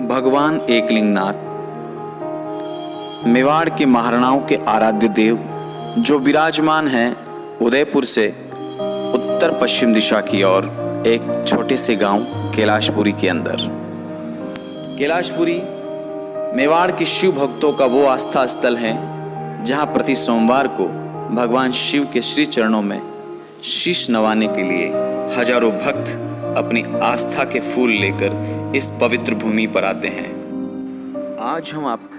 भगवान एकलिंगनाथ मेवाड़ के महाराणाओं के आराध्य देव जो विराजमान हैं उदयपुर से उत्तर पश्चिम दिशा की ओर एक छोटे से गांव कैलाशपुरी के अंदर। कैलाशपुरी मेवाड़ के शिव भक्तों का वो आस्था स्थल है जहां प्रति सोमवार को भगवान शिव के श्री चरणों में शीश नवाने के लिए हजारों भक्त अपनी आस्था के फूल लेकर इस पवित्र भूमि पर आते हैं। आज हम आप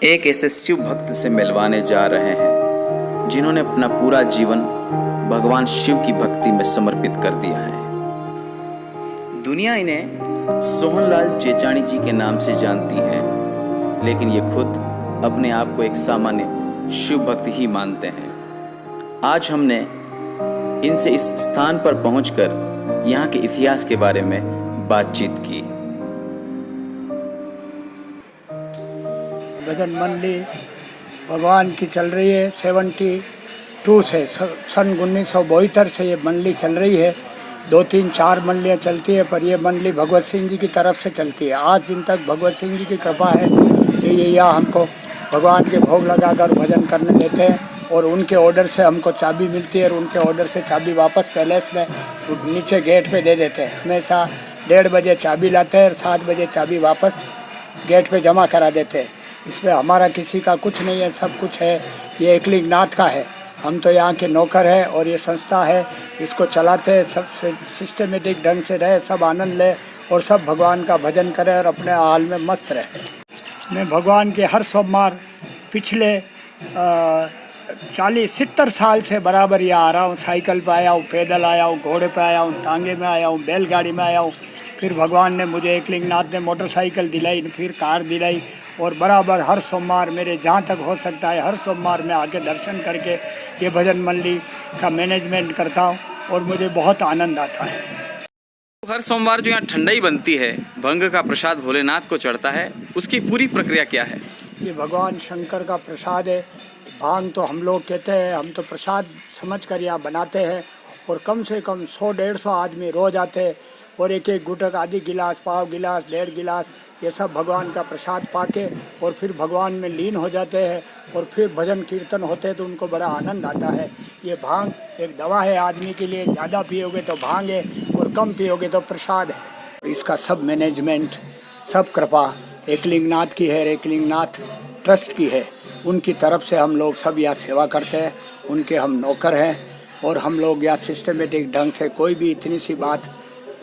एक ऐसे शिव भक्त से मिलवाने जा रहे हैं जिन्होंने अपना पूरा जीवन भगवान शिव की भक्ति में समर्पित कर दिया है। दुनिया इन्हें सोहनलाल चेचानी जी के नाम से जानती है, लेकिन ये खुद अपने आप को एक सामान्य शिव भक्त ही मानते हैं। आज हमने इनसे इस स्थान पर पहुंचकर यहाँ के इतिहास के बारे में बातचीत की। भजन मंडली भगवान की चल रही है 72 से, सन 1972 से ये मंडली चल रही है। 2-3-4 मंडलियाँ चलती है, पर ये मंडली भगवत सिंह जी की तरफ से चलती है। आज दिन तक भगवत सिंह जी की कृपा है कि ये यहाँ हमको भगवान के भोग लगाकर भजन करने देते हैं और उनके ऑर्डर से हमको चाबी मिलती है और उनके ऑर्डर से चाबी वापस पैलेस में नीचे गेट पे दे देते हैं। हमेशा 1:30 बजे चाबी लाते हैं और 7 बजे चाबी वापस गेट पे जमा करा देते हैं। इसमें हमारा किसी का कुछ नहीं है, सब कुछ है, ये एकलिंगनाथ का है। हम तो यहाँ के नौकर हैं और ये संस्था है, इसको चलाते हैं, सब सिस्टमेटिक ढंग से रहे, सब आनंद ले और सब भगवान का भजन करें और अपने हाल में मस्त रहे। मैं भगवान के हर सोमवार पिछले 40-70 साल से बराबर यहाँ आ रहा हूँ। साइकिल पे आया हूँ, पैदल आया हूँ, घोड़े पे आया हूँ, तांगे में आया हूँ, बैलगाड़ी में आया हूँ। फिर भगवान ने मुझे एकलिंगनाथ ने मोटरसाइकिल दिलाई, फिर कार दिलाई और बराबर हर सोमवार मेरे जहाँ तक हो सकता है हर सोमवार में आके दर्शन करके ये भजन मंडली का मैनेजमेंट करता हूँ और मुझे बहुत आनंद आता है। हर सोमवार जो यहाँ ठंडाई बनती है, भंग का प्रसाद भोलेनाथ को चढ़ता है, उसकी पूरी प्रक्रिया क्या है? ये भगवान शंकर का प्रसाद है। भांग तो हम लोग कहते हैं, हम तो प्रसाद समझ कर यहाँ बनाते हैं और कम से कम 100-150 आदमी रोज आते हैं और एक एक गुटक, आधी गिलास, पाव गिलास, 1.5 गिलास ये सब भगवान का प्रसाद पाके और फिर भगवान में लीन हो जाते हैं और फिर भजन कीर्तन होते हैं तो उनको बड़ा आनंद आता है। ये भांग एक दवा है आदमी के लिए, ज़्यादा पियोगे तो भांग है और कम पियोगे तो प्रसाद है। इसका सब मैनेजमेंट, सब कृपा एकलिंगनाथ की है, एकलिंगनाथ ट्रस्ट की है। उनकी तरफ से हम लोग सब यहाँ सेवा करते हैं, उनके हम नौकर हैं और हम लोग यहाँ सिस्टमेटिक ढंग से कोई भी इतनी सी बात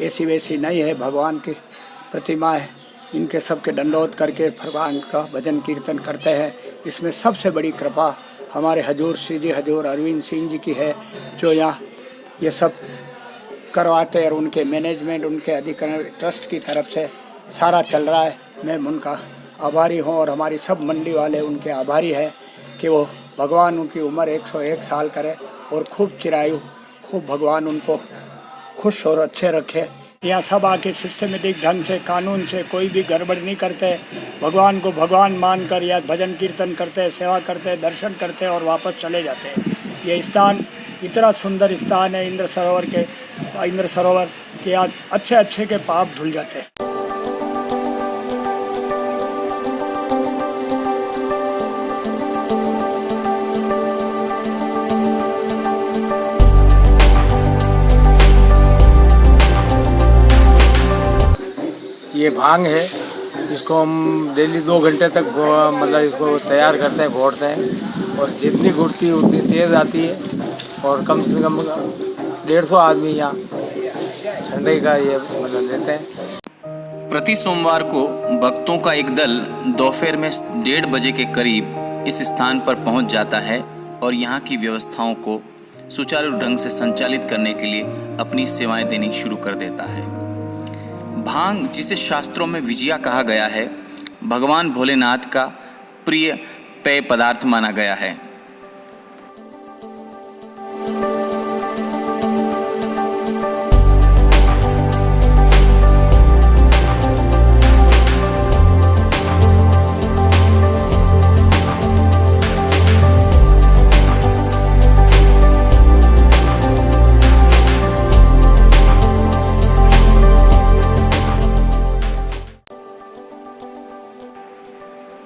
ऐसी वैसी नहीं है। भगवान की प्रतिमा है, इनके सबके दंडोत करके भगवान का भजन कीर्तन करते हैं। इसमें सबसे बड़ी कृपा हमारे हजूर श्री जी हजूर अरविंद सिंह जी की है, जो यहाँ ये सब करवाते हैं और उनके मैनेजमेंट, उनके अधिकरण ट्रस्ट की तरफ से सारा चल रहा है। मैं उनका आभारी हूँ और हमारी सब मंडली वाले उनके आभारी हैं कि वो भगवान उनकी उम्र 101 साल करे और खूब चिरायु, खूब भगवान उनको खुश और अच्छे रखे। यहाँ सब आके सिस्टमेटिक ढंग से, कानून से कोई भी गड़बड़ नहीं करते, भगवान को भगवान मानकर या भजन कीर्तन करते हैं, सेवा करते हैं, दर्शन करते हैं और वापस चले जाते हैं। ये स्थान इतना सुंदर स्थान है इंद्र सरोवर के आज अच्छे के पाप धुल जाते हैं। ये भांग है, इसको हम डेली 2 घंटे तक मतलब इसको तैयार करते हैं, घोटते हैं और जितनी घुटती है उतनी तेज़ आती है और कम से कम 150 आदमी यहाँ ठंडे का ये मतलब लेते हैं। प्रति सोमवार को भक्तों का एक दल दोपहर में 1:30 बजे के करीब इस स्थान पर पहुंच जाता है और यहाँ की व्यवस्थाओं को सुचारू ढंग से संचालित करने के लिए अपनी सेवाएं देनी शुरू कर देता है। भांग, जिसे शास्त्रों में विजया कहा गया है, भगवान भोलेनाथ का प्रिय पेय पदार्थ माना गया है।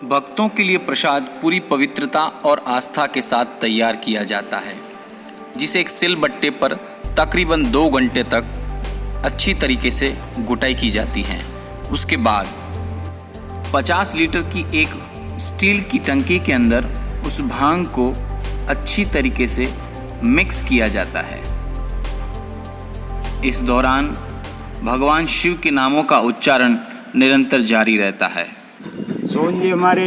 भक्तों के लिए प्रसाद पूरी पवित्रता और आस्था के साथ तैयार किया जाता है, जिसे एक सिलबट्टे पर तकरीबन 2 घंटे तक अच्छी तरीके से गुटाई की जाती है। उसके बाद 50 लीटर की एक स्टील की टंकी के अंदर उस भांग को अच्छी तरीके से मिक्स किया जाता है। इस दौरान भगवान शिव के नामों का उच्चारण निरंतर जारी रहता है। सोहन जी हमारे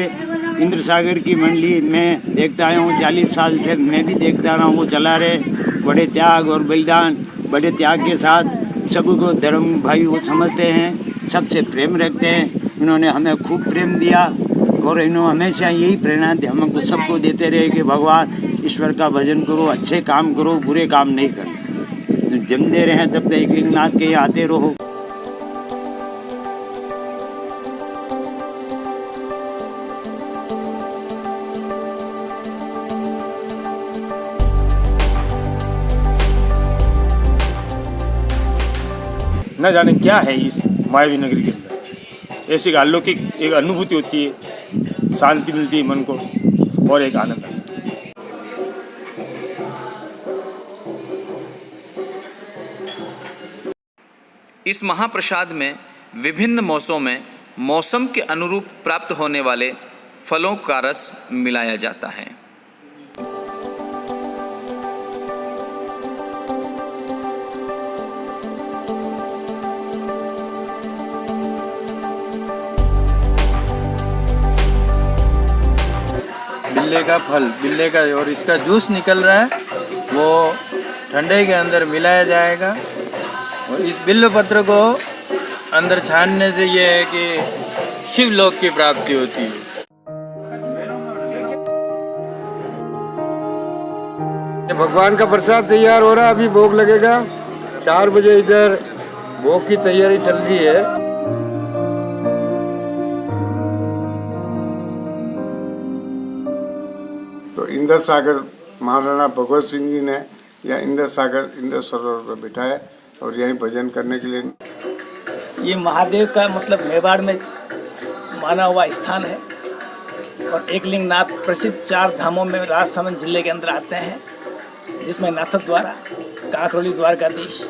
इंद्र सागर की मंडली में देखता आया हूँ, 40 साल से मैं भी देखता रहा हूँ। वो चला रहे बड़े त्याग और बलिदान, बड़े त्याग के साथ सबको धर्म भाई वो समझते हैं, सबसे प्रेम रखते हैं। इन्होंने हमें खूब प्रेम दिया और इन्होंने हमेशा यही प्रेरणा हमको सबको देते रहे कि भगवान ईश्वर का भजन करो, अच्छे काम करो, बुरे काम नहीं करो। तो जमते रहें तब तक एकलिंगनाथ के यहाँ आते रहो। न जाने क्या है इस मायावी नगरी के अंदर। ऐसी अलौकिक एक अनुभूति होती है, शांति मिलती है मन को और एक आनंद आता है। इस महाप्रसाद में विभिन्न मौसमों में मौसम के अनुरूप प्राप्त होने वाले फलों का रस मिलाया जाता है। बिल्ले का फल, बिल्ले का और इसका जूस निकल रहा है, वो ठंडे के अंदर मिलाया जाएगा। और इस बिल्व पत्र को अंदर छानने से ये है कि शिवलोक की प्राप्ति होती है। भगवान का प्रसाद तैयार हो रहा है, अभी भोग लगेगा। 4 बजे इधर भोग की तैयारी चल रही है। तो इंद्र सागर महाराणा भगवत सिंह जी ने या इंद्र सागर इंद्र सरोवर पर बिठाया और यहीं भजन करने के लिए। ये महादेव का मतलब मेवाड़ में माना हुआ स्थान है और एकलिंगनाथ प्रसिद्ध 4 धामों में राजसमंद जिले के अंदर आते हैं, जिसमें नाथद्वारा, कांकरोली द्वारकाधीश,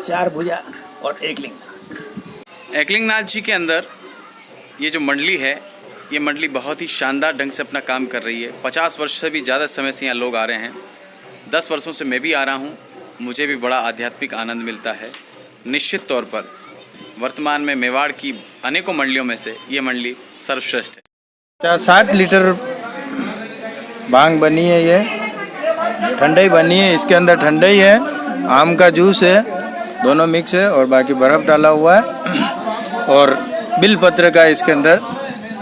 4 भुजा और एकलिंगनाथ। एकलिंगनाथ जी के अंदर ये जो मंडली है, ये मंडली बहुत ही शानदार ढंग से अपना काम कर रही है। 50 वर्ष से भी ज़्यादा समय से यहाँ लोग आ रहे हैं। 10 वर्षों से मैं भी आ रहा हूँ, मुझे भी बड़ा आध्यात्मिक आनंद मिलता है। निश्चित तौर पर वर्तमान में मेवाड़ की अनेकों मंडलियों में से ये मंडली सर्वश्रेष्ठ है। 60 लीटर भांग बनी है, ये ठंडाई बनी है, इसके अंदर ठंडाई है, आम का जूस है, दोनों मिक्स है और बाकी बर्फ़ डाला हुआ है और बिल पत्र का इसके अंदर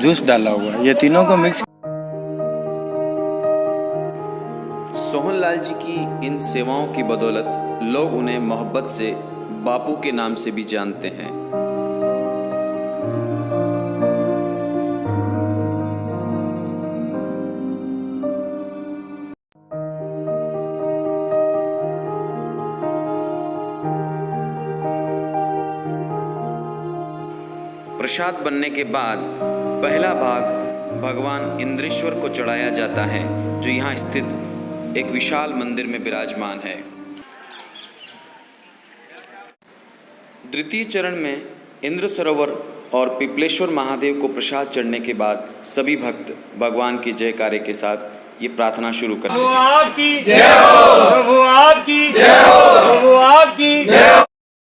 जूस डाला हुआ है। ये तीनों को मिक्स। सोहनलाल जी की इन सेवाओं की बदौलत लोग उन्हें मोहब्बत से बापू के नाम से भी जानते हैं। प्रसाद बनने के बाद पहला भाग भगवान इंद्रेश्वर को चढ़ाया जाता है, जो यहाँ स्थित एक विशाल मंदिर में विराजमान है। द्वितीय चरण में इंद्र सरोवर और पिपलेश्वर महादेव को प्रसाद चढ़ने के बाद सभी भक्त भगवान के जयकारे के साथ ये प्रार्थना शुरू करते हैं। आपकी जय हो, प्रभु आपकी जय हो, प्रभु आपकी जय हो,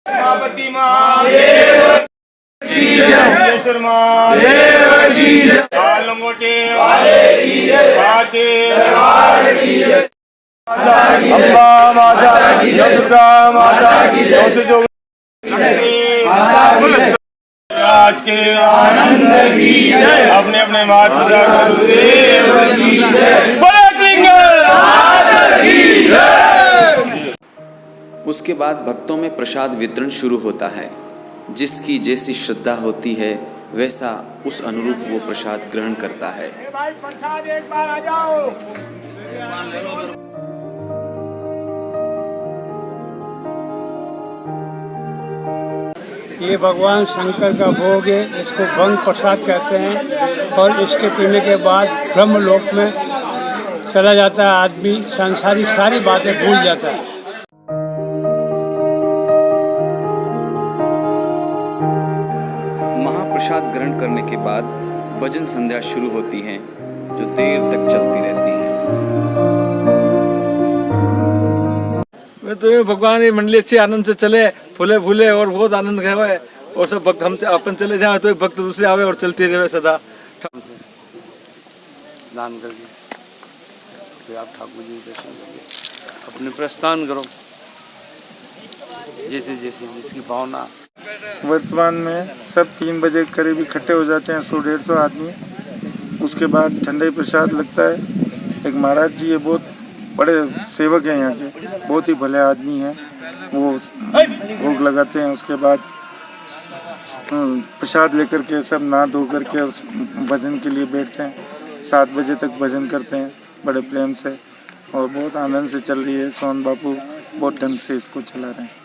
उमापति महादेव की जय, ईश्वर महादेव की जय, लंगोटे वाले की जय, साचे दरबार की जय, अम्बा माता की जय, दुर्गा माता की जय, आज के आनंद की जय, अपने अपने माता गुरुदेव की जय, उसके बाद भक्तों में प्रसाद वितरण शुरू होता है। जिसकी जैसी श्रद्धा होती है वैसा उस अनुरूप वो प्रसाद ग्रहण करता है। भाई प्रसाद एक बार आ जाओ। ये भगवान शंकर का भोग है, इसको भंग प्रसाद कहते हैं और इसके पीने के बाद ब्रह्मलोक में चला जाता है आदमी, सांसारिक सारी बातें भूल जाता है। महाप्रसाद ग्रहण करने के बाद भजन संध्या शुरू होती है जो देर तक चलती रहती है। तो ये भगवान ये मंडली अच्छे आनंद से चले, फूले फूले और बहुत आनंद गए और सब भक्त हम अपन चले जाए तो एक भक्त दूसरे आवे और चलती रहे सदा। स्नान करके फिर आप ठाकुर जी दर्शन करिए, अपने प्रस्थान करो जैसे जैसे जिसकी भावना। वर्तमान में सब 3 बजे करीब इकट्ठे हो जाते हैं 100-150 आदमी। उसके बाद ठंडे प्रसाद लगता है। एक महाराज जी है, बहुत बड़े सेवक हैं यहाँ के, बहुत ही भले आदमी हैं, वो भोग लगाते हैं। उसके बाद प्रसाद लेकर के सब नहा धो करके उस भजन के लिए बैठते हैं। 7 बजे तक भजन करते हैं बड़े प्रेम से और बहुत आनंद से चल रही है। सोहन बापू बहुत ढंग से इसको चला रहे हैं।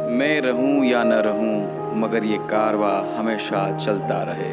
मैं रहूं या न रहूं मगर ये कारवां हमेशा चलता रहे।